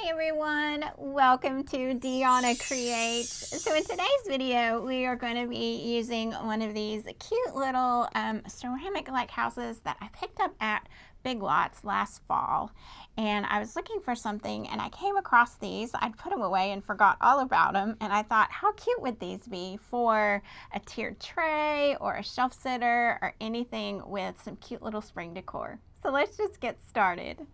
Hey everyone, welcome to Deanna Creates. So in today's video, we are going to be using one of these cute little ceramic-like houses that I picked up at Big Lots last fall. And I was looking for something and I came across these. I'd put them away and forgot all about them. And I thought, how cute would these be for a tiered tray or a shelf sitter or anything with some cute little spring decor. So let's just get started.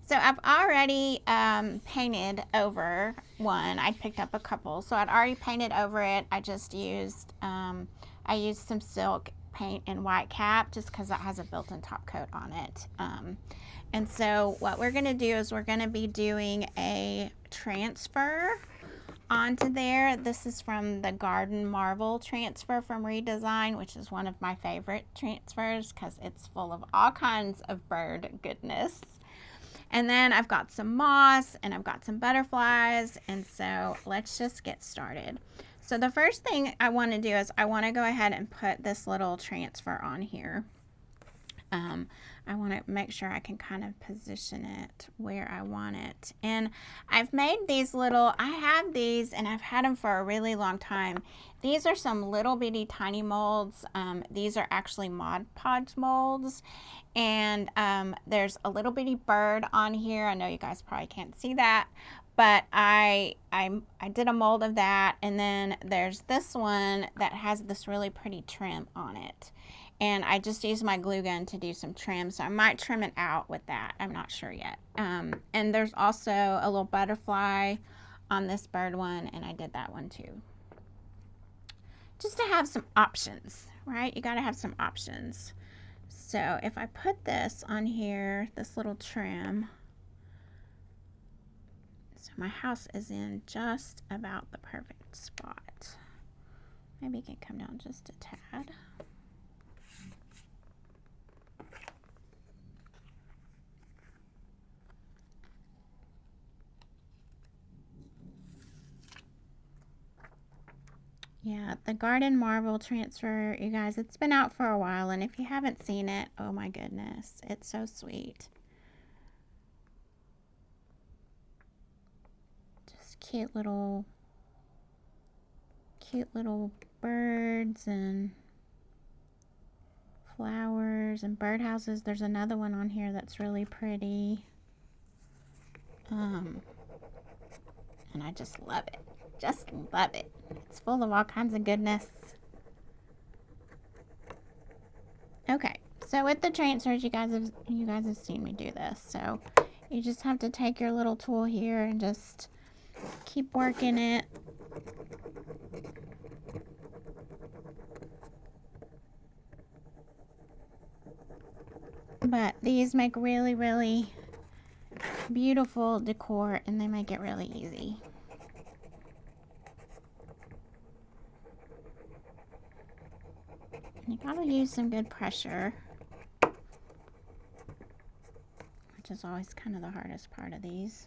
So I've already painted over one. I picked up a couple, so I'd already painted over it. I just used I used some silk paint and white cap just because that has a built-in top coat on it. And so what we're going to do is we're going to be doing a transfer onto there. This is from the Garden Marvel transfer from Redesign, which is one of my favorite transfers because it's full of all kinds of bird goodness. And then I've got some moss and I've got some butterflies, and so let's just get started. So the first thing I want to do is I want to go ahead and put this little transfer on here. I want to make sure I can kind of position it where I want it. And I've made these little, I have these and I've had them for a really long time. These are some little bitty tiny molds. These are actually Mod Podge molds. And there's a little bitty bird on here. I know you guys probably can't see that, but I did a mold of that. And then there's this one that has this really pretty trim on it. And I just used my glue gun to do some trim, so I might trim it out with that. I'm not sure yet. And there's also a little butterfly on this bird one, and I did that one too. Just to have some options, right? You gotta have some options. So if I put this on here, this little trim, so my house is in just about the perfect spot. Maybe it can come down just a tad. Yeah, the Garden Marvel transfer, you guys, it's been out for a while, and if you haven't seen it, oh my goodness, it's so sweet. Just cute little birds and flowers and birdhouses. There's another one on here that's really pretty. And I just love it. Just love it. It's full of all kinds of goodness. Okay, so with the transfers, you guys have seen me do this. So you just have to take your little tool here and just keep working it. But these make really, really beautiful decor, and they make it really easy. You gotta use some good pressure, which is always kind of the hardest part of these.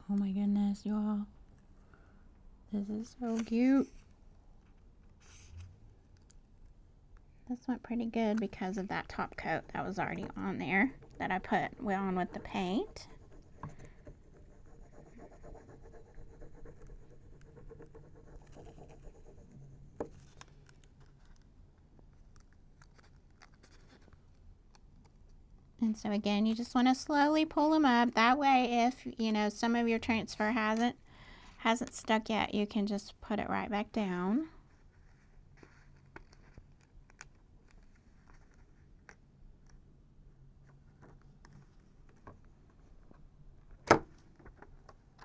Oh my goodness, y'all. This is so cute. This went pretty good because of that top coat that was already on there that I put on with the paint. And so again, you just want to slowly pull them up. That way, if you know some of your transfer hasn't stuck yet, you can just put it right back down.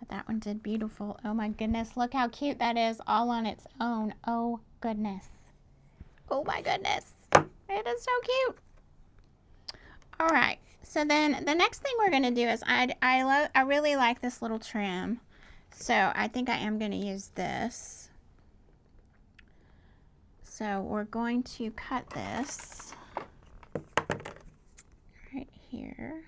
But that one did beautiful. Oh my goodness, look how cute that is all on its own. Oh goodness. Oh my goodness. It is so cute. All right, so then the next thing we're gonna do is I really like this little trim. So I think I am gonna use this. So we're going to cut this right here.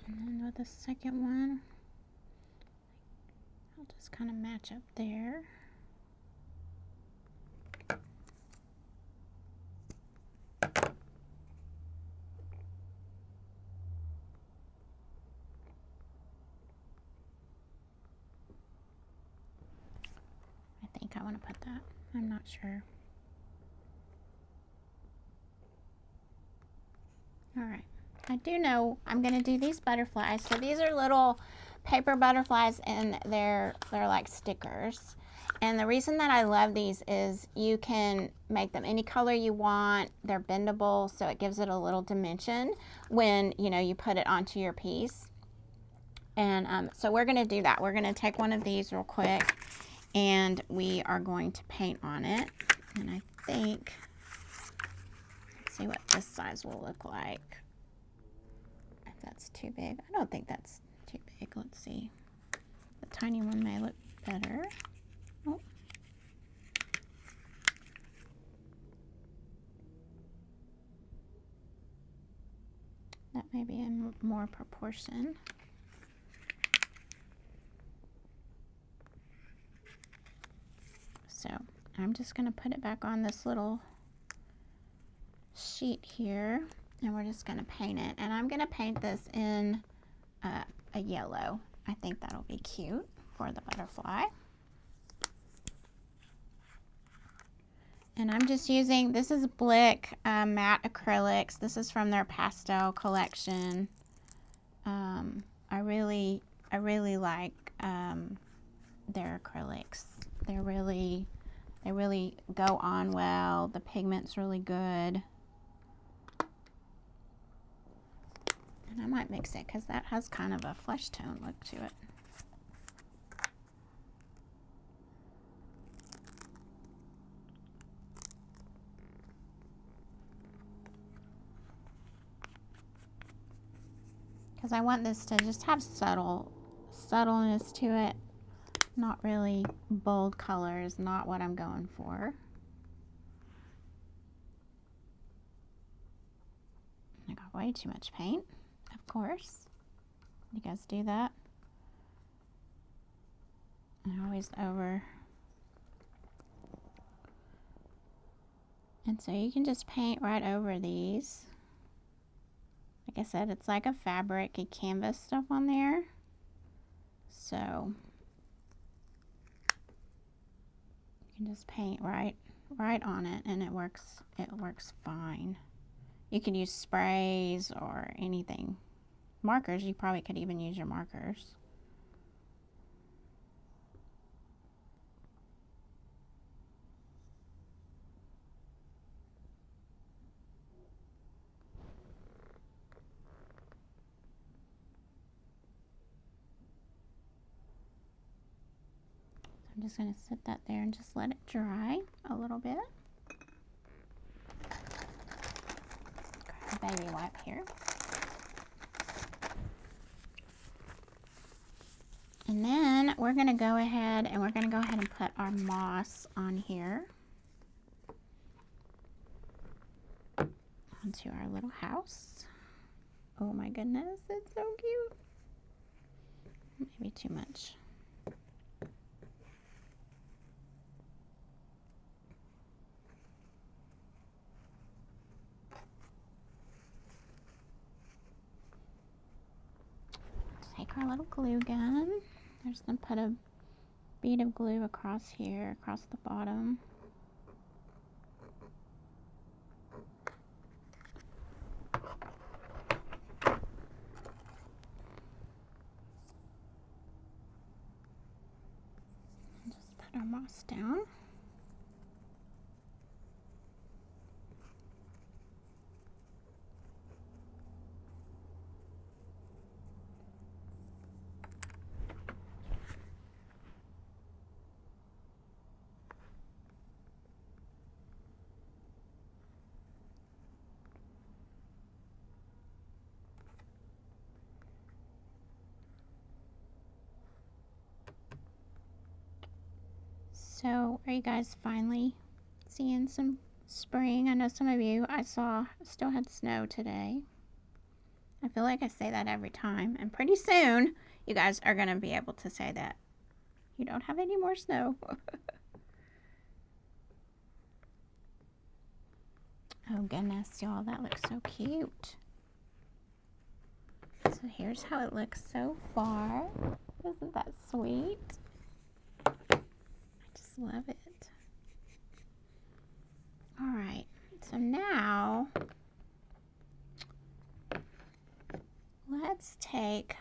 And then with the second one, I'll just kind of match up there. I think I want to put that. I'm not sure. All right. I do know I'm going to do these butterflies. So these are little paper butterflies, and they're like stickers. And the reason that I love these is you can make them any color you want. They're bendable, so it gives it a little dimension when, you know, you put it onto your piece. And so we're going to do that. We're going to take one of these real quick, and we are going to paint on it. And I think, let's see what this size will look like. If that's too big. I don't think that's too big. Let's see. The tiny one may look better. Oh. That may be in more proportion. So I'm just going to put it back on this little sheet here, and we're just going to paint it. And I'm going to paint this in a yellow. I think that'll be cute for the butterfly. And I'm just using, this is Blick matte acrylics. This is from their pastel collection. I really like their acrylics. They really go on well. The pigment's really good. And I might mix it because that has kind of a flesh tone look to it. Because I want this to just have subtleness to it. Not really bold colors, not what I'm going for. I got way too much paint, of course. You guys do that? I always over. And so you can just paint right over these. Like I said, it's like a fabric, canvas stuff on there. So you can just paint right on it, and it works fine. You can use sprays or anything. Markers, you probably could even use your markers. I'm just going to sit that there and just let it dry a little bit. Grab a baby wipe here. And then we're going to go ahead and put our moss on here. Onto our little house. Oh my goodness, it's so cute. Maybe too much. Take our little glue gun. I'm just going to put a bead of glue across here, across the bottom. And just put our moss down. So, are you guys finally seeing some spring? I know some of you, I saw, still had snow today. I feel like I say that every time, and pretty soon you guys are going to be able to say that you don't have any more snow. Oh goodness, y'all, that looks so cute. So here's how it looks so far. Isn't that sweet? I just love it. All right, so now let's take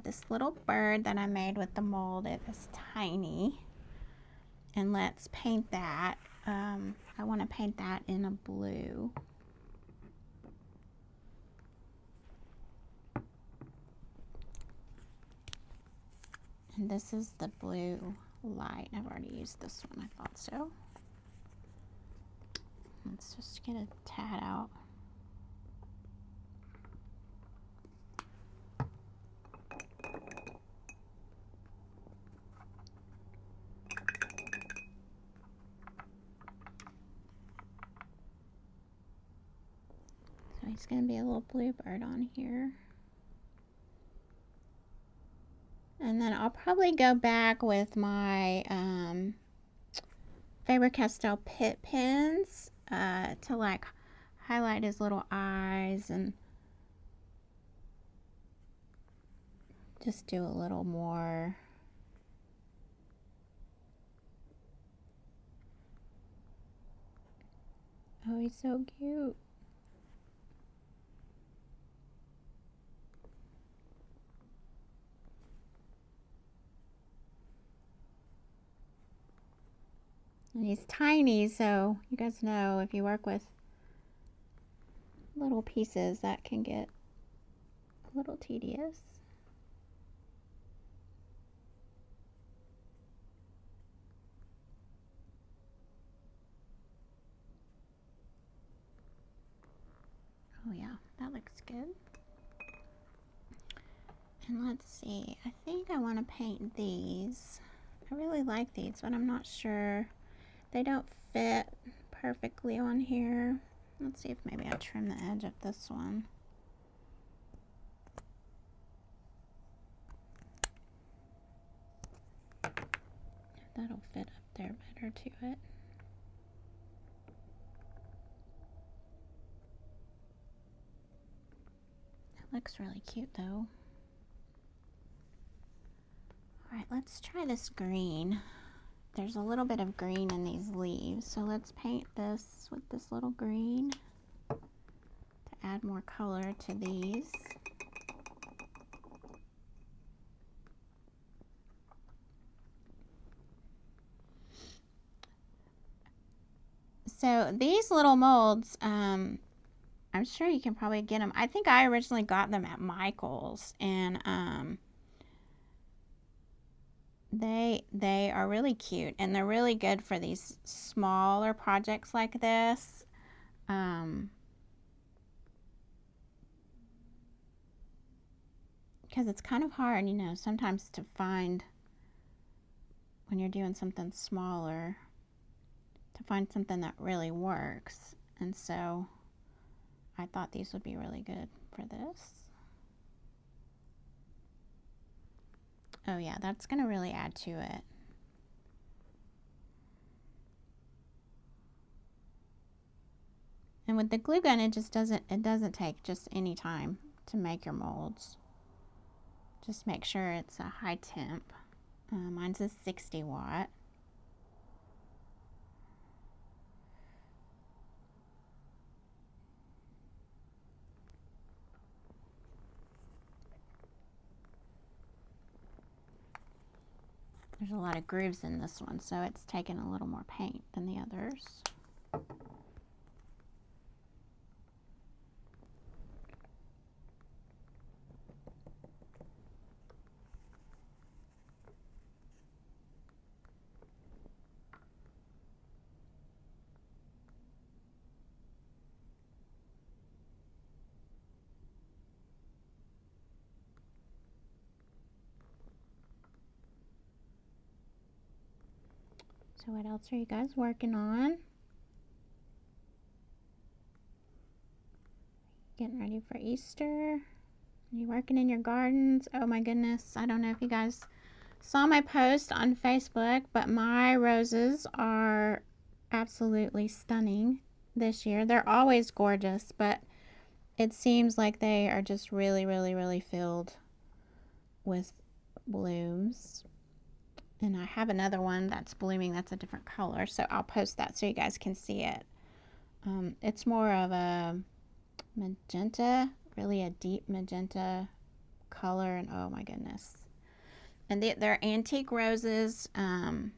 this little bird that I made with the mold. It is tiny. And let's paint that. I want to paint that in a blue. And this is the blue light. I've already used this one, I thought so. Let's just get a tad out. So he's going to be a little blue bird on here. And then I'll probably go back with my Faber-Castell Pitt pens to like highlight his little eyes and just do a little more. Oh, he's so cute. And he's tiny, so you guys know if you work with little pieces, that can get a little tedious. Oh yeah, that looks good. And let's see, I think I want to paint these. I really like these, but I'm not sure. They don't fit perfectly on here. Let's see if maybe I trim the edge of this one. That'll fit up there better to it. It looks really cute though. Alright, let's try this green. There's a little bit of green in these leaves, so let's paint this with this little green to add more color to these. So these little molds, I'm sure you can probably get them. I think I originally got them at Michael's, and they are really cute, and they're really good for these smaller projects like this. Because it's kind of hard, you know, sometimes to find, when you're doing something smaller, to find something that really works. And so I thought these would be really good for this. Oh yeah, that's going to really add to it. And with the glue gun, it doesn't take just any time to make your molds. Just make sure it's a high temp. Mine's a 60 watt. There's a lot of grooves in this one, so it's taken a little more paint than the others. So what else are you guys working on? Getting ready for Easter. You working in your gardens? Oh my goodness. I don't know if you guys saw my post on Facebook, but my roses are absolutely stunning this year. They're always gorgeous, but it seems like they are just really, really, really filled with blooms. And I have another one that's blooming that's a different color, so I'll post that so you guys can see it. It's more of a magenta, really a deep magenta color, and oh my goodness. And they're antique roses. Where's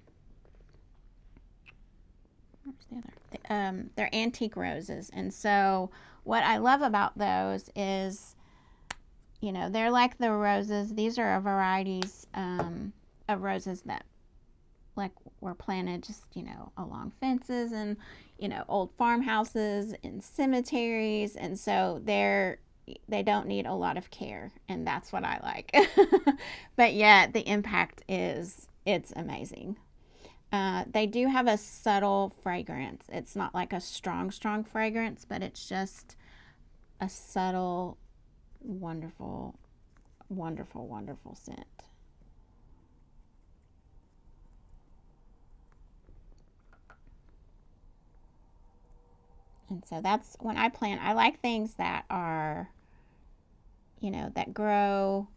the other? They're antique roses, and so what I love about those is, you know, they're like the roses. These are varieties of roses that like were planted just, you know, along fences and, you know, old farmhouses and cemeteries, and so they don't need a lot of care, and that's what I like. But yet the impact it's amazing. They do have a subtle fragrance. It's not like a strong fragrance, but it's just a subtle, wonderful, wonderful, wonderful scent. And so that's when I plant. I like things that are, you know, that grow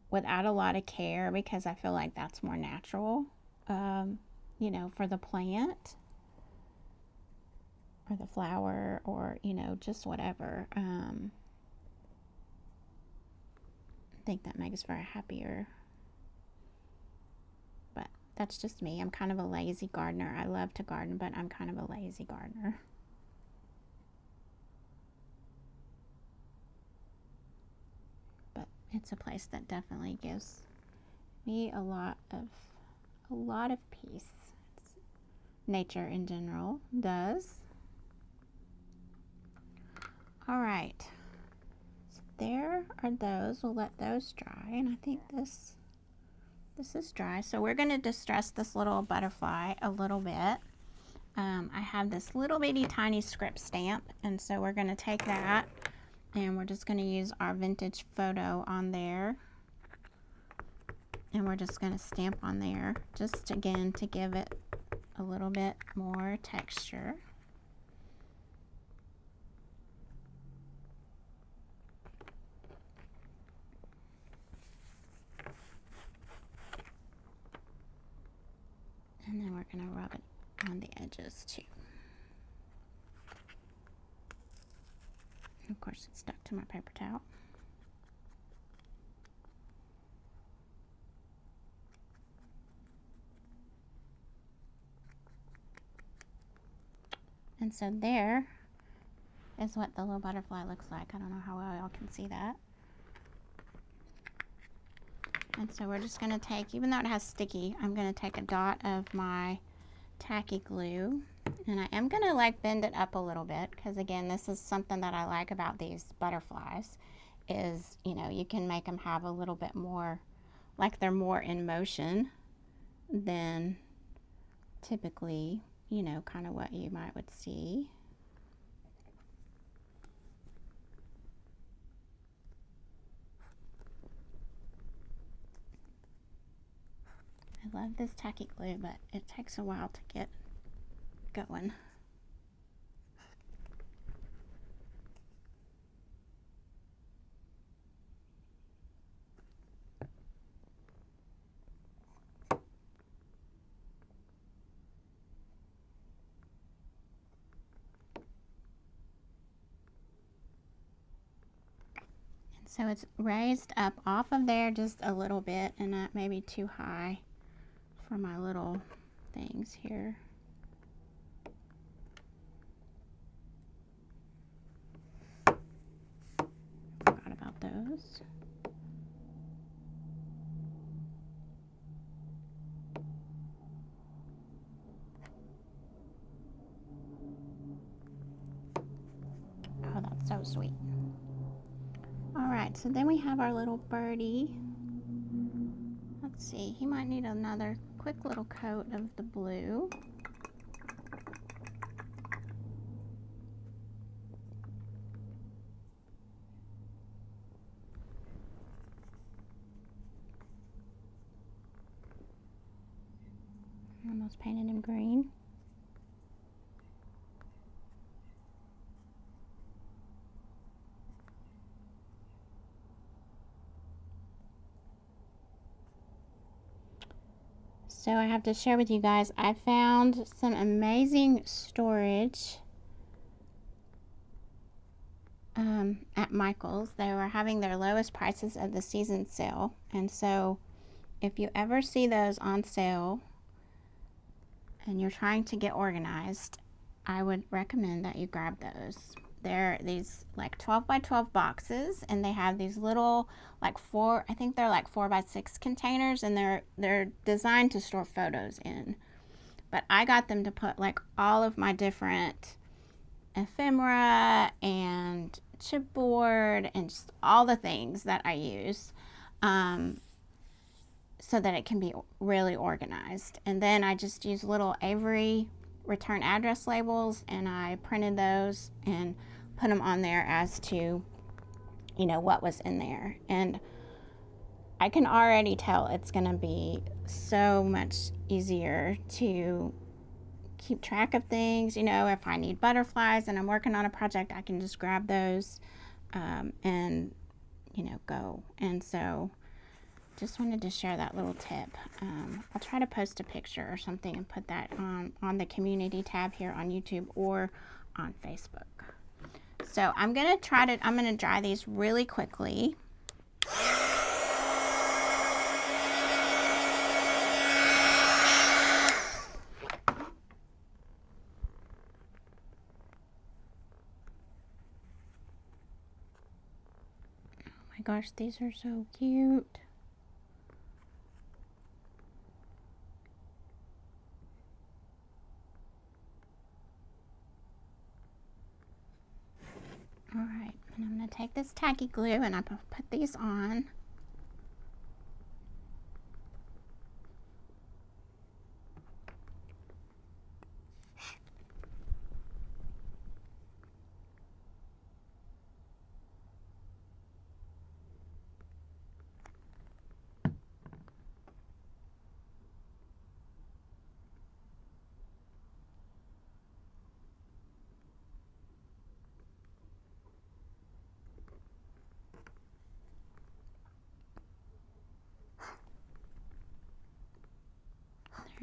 without a lot of care, because I feel like that's more natural, you know, for the plant or the flower, or, you know, just whatever. I think that makes for a happier, but that's just me. I'm kind of a lazy gardener. I love to garden, but I'm kind of a lazy gardener. But it's a place that definitely gives me a lot of peace. Nature in general does. All right, so there are those. We'll let those dry, and I think this is dry. So we're going to distress this little butterfly a little bit. I have this little bitty tiny script stamp, and so we're going to take that and we're just going to use our vintage photo on there, and we're just going to stamp on there, just again to give it a little bit more texture. And then we're going to rub it on the edges too. Of course, it's stuck to my paper towel. And so there is what the little butterfly looks like. I don't know how well y'all can see that. And so we're just going to take, even though it has sticky, I'm going to take a dot of my tacky glue, and I am going to like bend it up a little bit, because again, this is something that I like about these butterflies is, you know, you can make them have a little bit more, like they're more in motion than typically, you know, kind of what you would see. I love this tacky glue, but it takes a while to get going. So it's raised up off of there just a little bit, and not maybe too high for my little things here. Forgot about those. Oh, that's so sweet. All right, so then we have our little birdie. Let's see, he might need another quick little coat of the blue. Almost painted him green. So I have to share with you guys, I found some amazing storage at Michael's. They were having their lowest prices of the season sale. And so if you ever see those on sale and you're trying to get organized, I would recommend that you grab those. They're these like 12 by 12 boxes, and they have these little like I think they're like 4 by 6 containers, and they're designed to store photos in. But I got them to put like all of my different ephemera and chipboard and just all the things that I use, so that it can be really organized. And then I just use little Avery return address labels, and I printed those and put them on there as to, you know, what was in there. And I can already tell it's going to be so much easier to keep track of things. You know, if I need butterflies and I'm working on a project, I can just grab those and, you know, go. And so just wanted to share that little tip. I'll try to post a picture or something and put that on the community tab here on YouTube or on Facebook. So I'm going to dry these really quickly. Oh my gosh, these are so cute. Alright, and I'm going to take this tacky glue and I'm going to put these on.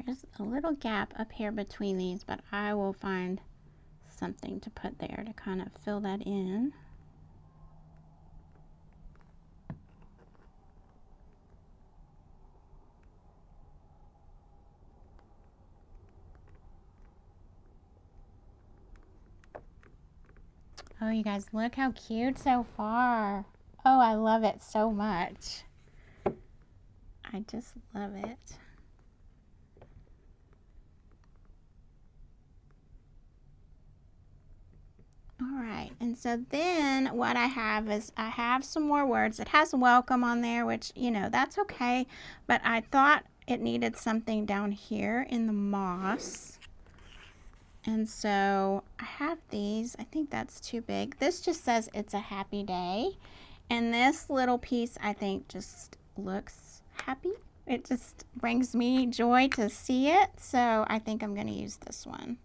There's a little gap up here between these, but I will find something to put there to kind of fill that in. Oh, you guys, look how cute so far. Oh, I love it so much. I just love it. All right, and so then what I have is I have some more words. It has welcome on there, which, you know, that's okay, but I thought it needed something down here in the moss. And so I have these. I think that's too big. This just says it's a happy day. And this little piece, I think, just looks happy. It just brings me joy to see it. So I think I'm going to use this one.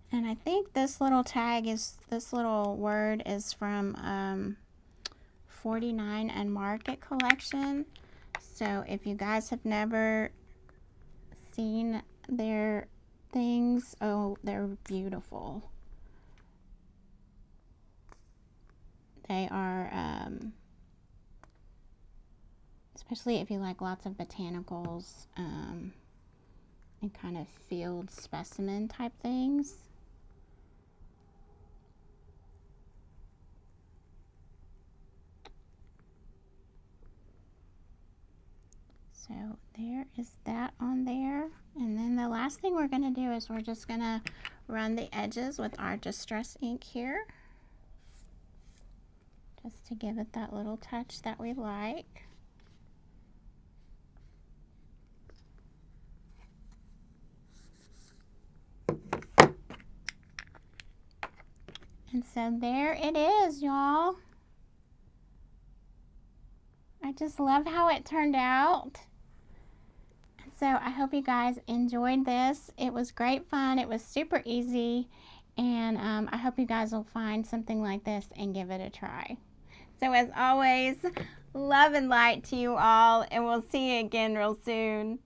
And I think this little this little word is from 49 and Market collection. So if you guys have never seen their things, oh, they're beautiful. They are, especially if you like lots of botanicals and kind of field specimen type things. So there is that on there. And then the last thing we're going to do is we're just going to run the edges with our Distress ink here, just to give it that little touch that we like. And so there it is, y'all. I just love how it turned out. So I hope you guys enjoyed this. It was great fun. It was super easy. And I hope you guys will find something like this and give it a try. So as always, love and light to you all, and we'll see you again real soon.